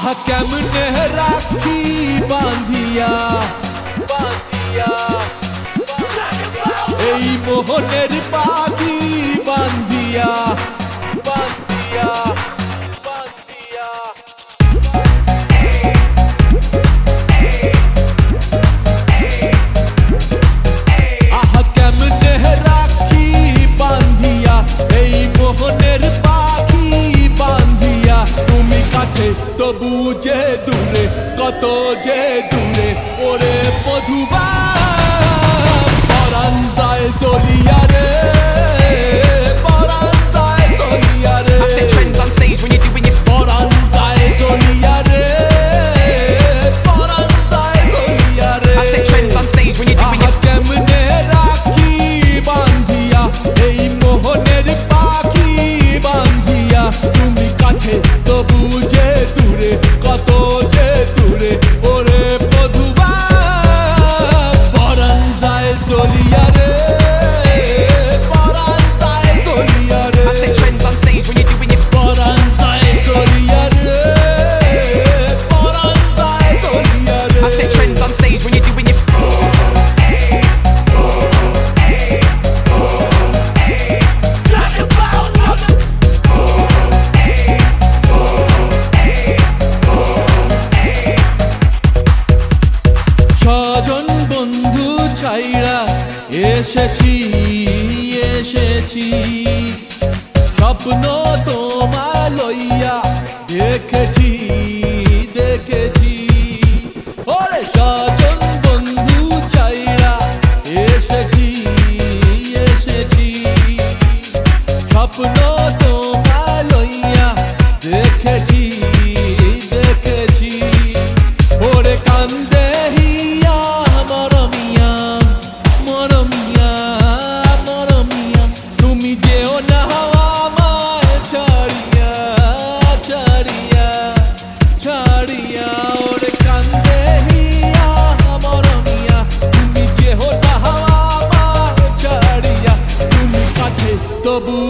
কেমনে রাখি বাঁধিয়া বাঁধিয়া এই মোহনের পাখি বাঁধিয়া বাঁধিয়া বাঁধিয়া কেমনে রাখি বাঁধিয়া এই মোহনের পাখি বাঁধিয়া তুমি কাছে তবু যে দূরে কত যে দূরে ওরে মধুবা পরাণ যায় জ্বলিয়া রে পরাণ যায় জ্বলিয়া রে পরাণ যায় জ্বলিয়া রে পরাণ যায় জ্বলিয়া রে কেমনে রাখি বাঁধিয়া এই মোহনের পাখি বাঁধিয়া তুমি কাছে তবু যে দূরে কত যে দূরে ওরে মধুবা পরাণ যায় জ্বলিয়া রে পরাণ যায় জ্বলিয়া রে পরাণ যায় জ্বলিয়া রে পরাণ যায় জ্বলিয়া রে স্বজন বন্ধু ছাইরা এসেছি এসেছি স্বপ্ন তোমায় লইয়া দেখেছি দেখেছি ওরে স্বজন বন্ধু ছাইরা এসেছি এসেছি স্বপ্ন তোমায় লইয়া দেখেছি দেখেছি ওরে কান্দে তুমি যেও না আমার ছাড়িয়া ছাড়িয়া ছাড়িয়া ওরে কান্দে হিয়া মরমিয়া তুমি যেও না আমার ছাড়িয়া তুমি কাছে তবু